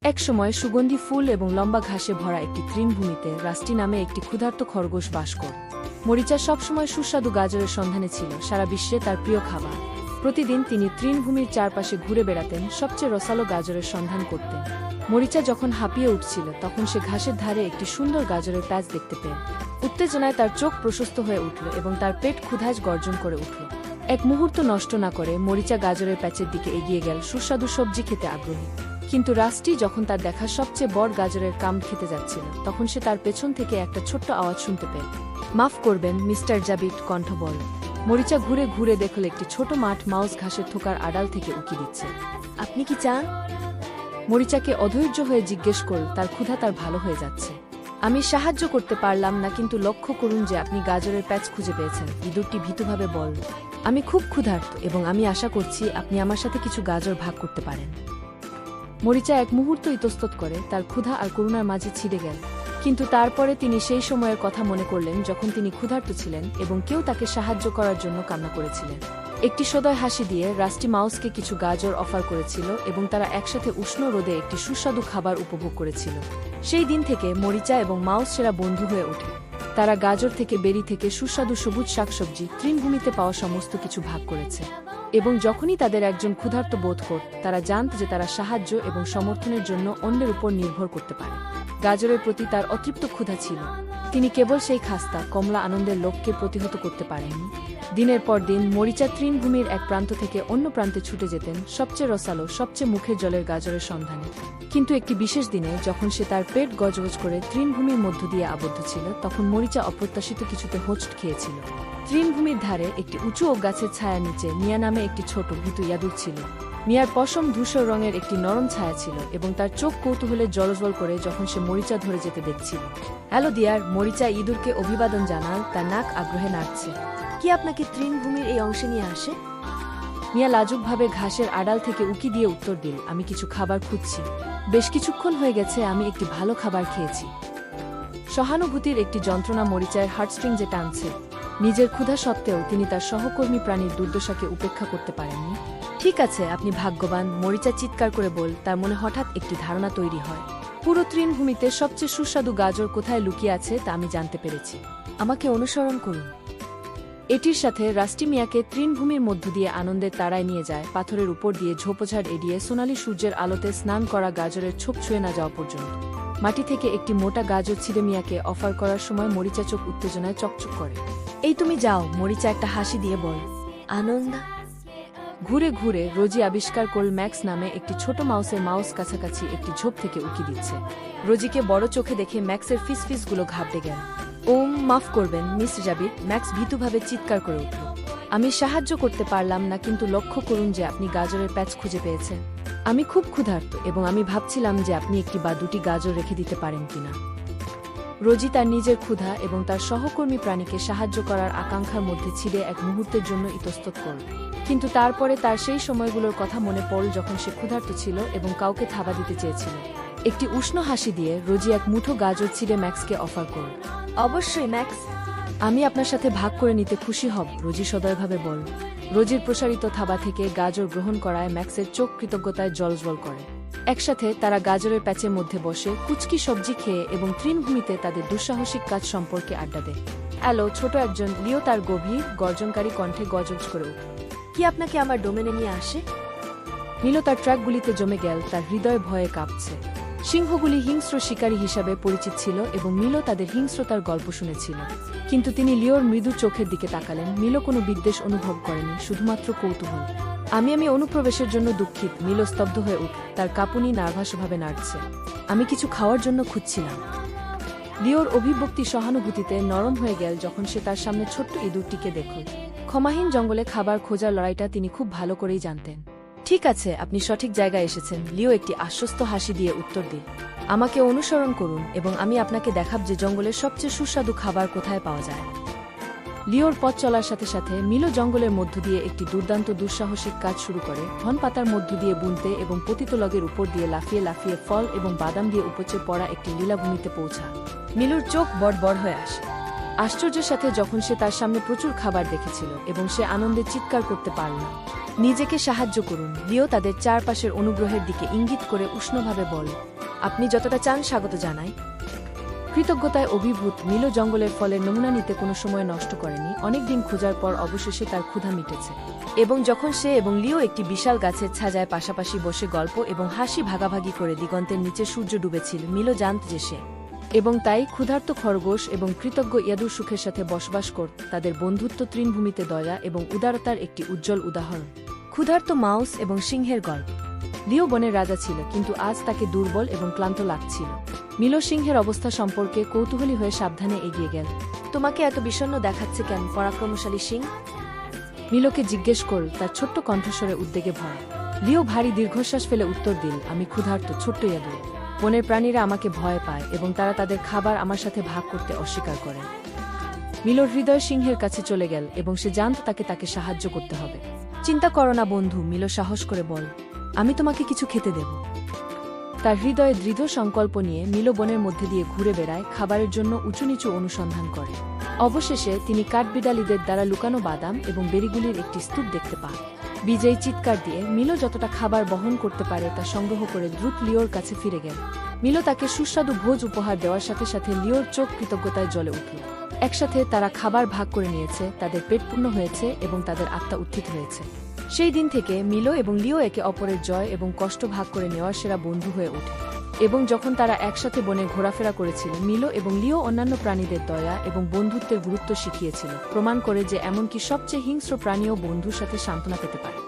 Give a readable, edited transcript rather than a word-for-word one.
একসময় সুগন্ধি ফুল এবং লম্বা ঘাসে ভরা একটি তৃণভূমিতে রাস্টি নামে একটি ক্ষুধার্ত খরগোশ বাস করত। মরিচা সবসময় সুস্বাদু গাজরের সন্ধানে ছিল সারা বিশ্বে তার প্রিয় খাবার। প্রতিদিন তিনি তৃণভূমির চারপাশে ঘুরে বেড়াতেন, সবচেয়ে রসালো গাজরের সন্ধান করতেন। মরিচা যখন হাঁপিয়ে উঠছিল তখন সে ঘাসের ধারে একটি সুন্দর গাজরের প্যাচ দেখতে পেল। উত্তেজনায় তার চোখ প্রশস্ত হয়ে উঠল এবং তার পেট ক্ষুধায় গর্জন করে উঠল। এক মুহূর্ত নষ্ট না করে মরিচা গাজরের প্যাচের দিকে এগিয়ে গেল, সুস্বাদু সবজি খেতে আগ্রহী। কিন্তু রাস্টি যখন তার দেখা সবচেয়ে বড় গাজরের কাম খেতে যাচ্ছিল তখন সে তার পেছন থেকে একটা ছোট্ট আওয়াজ শুনতে পেল। মাফ করবেন মিস্টার জাবিট, কণ্ঠ বল। মরিচা ঘুরে ঘুরে দেখল একটি ছোট মাঠ মাউস ঘাসের থোকার আড়াল থেকে উকি দিচ্ছে। আপনি কি চান? মরিচাকে অধৈর্য হয়ে জিজ্ঞেস করল, তার ক্ষুধা তার ভালো হয়ে যাচ্ছে। আমি সাহায্য করতে পারলাম না, কিন্তু লক্ষ্য করুন যে আপনি গাজরের প্যাচ খুঁজে পেয়েছেন, ইঁদুরটি ভীতুভাবে বলল। আমি খুব ক্ষুধার্ত এবং আমি আশা করছি আপনি আমার সাথে কিছু গাজর ভাগ করতে পারেন। মরিচা এক মুহূর্ত ইতস্তত করে, তার ক্ষুধা আর করুণার মাঝে ছিঁড়ে গেল। কিন্তু তারপরে তিনি সেই সময়ের কথা মনে করলেন যখন তিনি ক্ষুধার্ত ছিলেন এবং কেউ তাকে সাহায্য করার জন্য কান্না করেছিলেন। একটি সদয় হাসি দিয়ে রাস্টি মাউসকে কিছু গাজর অফার করেছিল এবং তারা একসাথে উষ্ণ রোদে একটি সুস্বাদু খাবার উপভোগ করেছিল। সেই দিন থেকে মরিচা এবং মাউস সেরা বন্ধু হয়ে ওঠে। তারা গাজর থেকে বেরি থেকে সুস্বাদু সবুজ শাকসবজি, তৃণভূমিতে পাওয়া সমস্ত কিছু ভাগ করেছে। এবং যখনই তাদের একজন ক্ষুধার্ত বোধ করত, তারা জানত যে তারা সাহায্য এবং সমর্থনের জন্য অন্যের উপর নির্ভর করতে পারে। গাজরের প্রতি তার অতৃপ্ত ক্ষুধা ছিল। তিনি কেবল সেই খাস্তা কমলা আনন্দের লোককে প্রতিহত করতে পারেননি। দিনের পর দিন মরিচা তৃণভূমির এক প্রান্ত থেকে অন্য প্রান্তে ছুটে যেতেন, সবচেয়ে রসালো, সবচেয়ে মুখের জলের গাজরের সন্ধানে। কিন্তু একটি বিশেষ দিনে যখন সে তার পেট গজগজ করে তৃণভূমির মধ্য দিয়ে আবদ্ধ ছিল, তখন মরিচা অপ্রত্যাশিত কিছুতে হোঁচট খেয়েছিল। তৃণভূমির ধারে একটি উঁচু ওক গাছের ছায়া নিচে মিয়া নামে একটি ছোট ভীতু ইঁদুর ছিল। মিয়ার পশম ধূসর রঙের একটি নরম ছায়া ছিল এবং তার চোখ কৌতূহলে জ্বলজ্বল করে যখন সে মরিচা ধরে যেতে দেখছিল। হ্যালো ডিয়ার, মরিচা ইঁদুরকে অভিবাদন জানাল, তার নাক আগ্রহে নাড়ছে। কি আপনাকে তৃণভূমির এই অংশে নিয়ে আসে? মিয়া লাজুকভাবে ঘাসের আড়াল থেকে উকি দিয়ে উত্তর দিল, আমি কিছু খাবার খুঁজছি। বেশ কিছুক্ষণ হয়ে গেছে আমি একটি ভালো খাবার খেয়েছি। সহানুভূতির একটি যন্ত্রণা মরিচায়ের হার্টস্ট্রিংজে টানছে। নিজের ক্ষুধা সত্ত্বেও তিনি তার সহকর্মী প্রাণীর দুর্দশাকে উপেক্ষা করতে পারেননি। ঠিক আছে, আপনি ভাগ্যবান, মরিচা চিৎকার করে বল। তার মনে হঠাৎ একটি ধারণা তৈরি হয়। পুরো তৃণভূমিতে সবচেয়ে সুস্বাদু গাজর কোথায় লুকিয়ে আছে তা আমি জানতে পেরেছি। আমাকে অনুসরণ করুন। এটির সাথে রাস্টি মিয়াকে তৃণভূমির মধ্য দিয়ে আনন্দের তারায় নিয়ে যায়, পাথরের উপর দিয়ে ঝোপঝাড় এড়িয়ে সোনালি সূর্যের আলোতে স্নান করা গাজরের ছোপ ছুঁয়ে না যাওয়া পর্যন্ত। মাটি থেকে একটি মোটা গাজর ছিঁড়ে মিয়াকে অফার করার সময় মরিচা চোখ উত্তেজনায় চকচক করে। এই তুমি যাও, মরিচা একটা হাসি দিয়ে বল। আনন্দ ঘুরে ঘুরে রোজি আবিষ্কার করল ম্যাক্স নামে একটি ছোট মাউসের মাউস কাছাকাছি একটি ঝোপ থেকে উকি দিচ্ছে। রোজিকে বড় চোখে দেখে ম্যাক্সের ফিসফিসগুলো ঘাবড়ে গেল। মাফ করবেন মিস জাবির, ম্যাক্স ভীতুভাবে চিৎকার করে উঠল। আমি সাহায্য করতে পারলাম না, কিন্তু লক্ষ্য করুন যে আপনি গাজরের প্যাচ খুঁজে পেয়েছেন। আমি খুব ক্ষুধার্ত এবং আমি ভাবছিলাম যে আপনি একটি বা দুটি গাজর রেখে দিতে পারেন কিনা। রোজি তার নিজের ক্ষুধা এবং তার সহকর্মী প্রাণীকে সাহায্য করার আকাঙ্ক্ষার মধ্যে ছিঁড়ে এক মুহূর্তের জন্য ইতস্তত করল। কিন্তু তারপরে তার সেই সময়গুলোর কথা মনে পড়ল যখন সে ক্ষুধার্ত ছিল এবং কাউকে থাবা দিতে চেয়েছিল। একটি উষ্ণ হাসি দিয়ে রোজি এক মুঠো গাজর ছিঁড়ে ম্যাক্সকে অফার করল। অবশ্যই ম্যাক্স, আমি আপনার সাথে ভাগ করে নিতে খুশি হব, রোজি সদয়ভাবে বল। রোজির প্রসারিত থাবা থেকে গাজর গ্রহণ করায় ম্যাক্সের চোখ কৃতজ্ঞতায় জ্বলজ্বল করে। একসাথে তারা গাজরের প্যাচের মধ্যে বসে কুচকি সবজি খেয়ে এবং তৃণভূমিতে তাদের দুঃসাহসিক কাজ সম্পর্কে আড্ডা দেয়। অ্যালো, ছোট একজন লিও তার গভীর গর্জনকারী কণ্ঠে গজগজ করে উঠল। কি আপনাকে আমার ডোমেনে নিয়ে আসে? নীলো তার ট্র্যাকগুলিতে জমে গেল, তার হৃদয় ভয়ে কাঁপছে। সিংহগুলি হিংস্র শিকারী হিসাবে পরিচিত ছিল এবং মিলো তাদের হিংস্রতার গল্প শুনেছিল। কিন্তু তিনি লিওর মৃদু চোখের দিকে তাকালেন। মিলো কোনো বিদ্বেষ অনুভব করেনি, শুধুমাত্র কৌতূহল। আমি অনুপ্রবেশের জন্য দুঃখিত। মিলো স্তব্ধ হয়ে উঠল, তার কাঁপুনি নার্ভাসভাবে নাড়ছে। আমি কিছু খাওয়ার জন্য খুঁজছিলাম। লিওর অভিব্যক্তি সহানুভূতিতে নরম হয়ে গেল যখন সে তার সামনে ছোট্ট ইঁদুরটিকে দেখল। ক্ষমাহীন জঙ্গলে খাবার খোঁজার লড়াইটা তিনি খুব ভালো করেই জানতেন। ঠিক আছে, আপনি সঠিক জায়গায় এসেছেন, লিও একটি আশ্বস্ত হাসি দিয়ে উত্তর দিল। আমাকে অনুসরণ করুন এবং আমি আপনাকে দেখাব যে জঙ্গলের সবচেয়ে সুস্বাদু খাবার কোথায় পাওয়া যায়। লিওর পথ চলার সাথে সাথে মিলো জঙ্গলের মধ্য দিয়ে একটি দুর্দান্ত দুঃসাহসিক কাজ শুরু করে, ঘন পাতার মধ্য দিয়ে বুনতে এবং পতিত লগের উপর দিয়ে লাফিয়ে লাফিয়ে ফল এবং বাদাম দিয়ে উপচে পড়া একটি লীলাভূমিতে পৌঁছা। মিলোর চোখ বড় বড় হয়ে আসে আশ্চর্যের সাথে যখন সে তার সামনে প্রচুর খাবার দেখেছিল এবং সে আনন্দে চিৎকার করতে পারল না। নিজেকে সাহায্য করুন। লিও তাদের চারপাশের অনুগ্রহের দিকে ইঙ্গিত করে উষ্ণভাবে বলে, আপনি যতটা চান স্বাগত জানাই। কৃতজ্ঞতায় অভিভূত মিলো জঙ্গলের ফলের নমুনা নিতে কোনো সময় নষ্ট করেনি। অনেকদিন খোঁজার পর অবশেষে তার ক্ষুধা মিটেছে, এবং যখন সে এবং লিও একটি বিশাল গাছের ছায়ায় পাশাপাশি বসে গল্প এবং হাসি ভাগাভাগি করে দিগন্তের নিচে সূর্য ডুবেছিল, মিলো জানত যে সে এবং তাই ক্ষুধার্ত খরগোশ এবং কৃতজ্ঞ ইয়াদুর সুখের সাথে বসবাস করত। তাদের বন্ধুত্ব তৃণভূমিতে দয়া এবং উদারতার একটি উজ্জ্বল উদাহরণ। ক্ষুধার্ত মাউস এবং সিংহের গল্প। লিও বনের রাজা ছিল, কিন্তু আজ তাকে দুর্বল এবং ক্লান্ত লাগছিল। মিলো সিংহের অবস্থা সম্পর্কে কৌতূহলী হয়ে সাবধানে এগিয়ে গেল। তোমাকে এত বিষণ্ণ দেখাচ্ছে কেন, পরাক্রমশালী সিং? মিলোকে জিজ্ঞেস করল, তার ছোট্ট কণ্ঠস্বরে উদ্বেগে ভরা। লিও ভারী দীর্ঘশ্বাস ফেলে উত্তর দিল, আমি ক্ষুধার্ত ছোট্ট ইয়াদু। বনের প্রাণীরা আমাকে ভয় পায় এবং তারা তাদের খাবার আমার সাথে ভাগ করতে অস্বীকার করে। মিলোর হৃদয় সিংহের কাছে চলে গেল এবং সে জানত তাকে সাহায্য করতে হবে। চিন্তা করো না বন্ধু, মিলো সাহস করে বল, আমি তোমাকে কিছু খেতে দেব। তার হৃদয়ে দৃঢ় সংকল্প নিয়ে মিলো বনের মধ্যে দিয়ে ঘুরে বেড়ায়, খাবারের জন্য উঁচু নিচু অনুসন্ধান করে। অবশেষে তিনি কাঠবিড়ালিদের দ্বারা লুকানো বাদাম এবং বেরিগুলির একটি স্তূপ দেখতে পান। বিজয়ী চিৎকার দিয়ে মিলো যতটা খাবার বহন করতে পারে তা সংগ্রহ করে দ্রুত লিওর কাছে ফিরে গেল। মিলো তাকে সুস্বাদু ভোজ উপহার দেওয়ার সাথে সাথে লিওর চোখ কৃতজ্ঞতায় জ্বলে উঠল। একসাথে তারা খাবার ভাগ করে নিয়েছে, তাদের পেট পূর্ণ হয়েছে এবং তাদের আত্মা উত্থিত হয়েছে। সেই দিন থেকে মিলো এবং লিও একে অপরের জয় এবং কষ্ট ভাগ করে নেওয়ার সেরা বন্ধু হয়ে ওঠে। এবং যখন তারা একসাথে বনে ঘোরাফেরা করেছিল, মিলো এবং লিও অন্যান্য প্রাণীদের দয়া এবং বন্ধুত্বের গুরুত্ব শিখিয়েছিল, প্রমাণ করে যে এমনকি সবচেয়ে হিংস্র প্রাণীও বন্ধুর সাথে সান্ত্বনা পেতে পারে।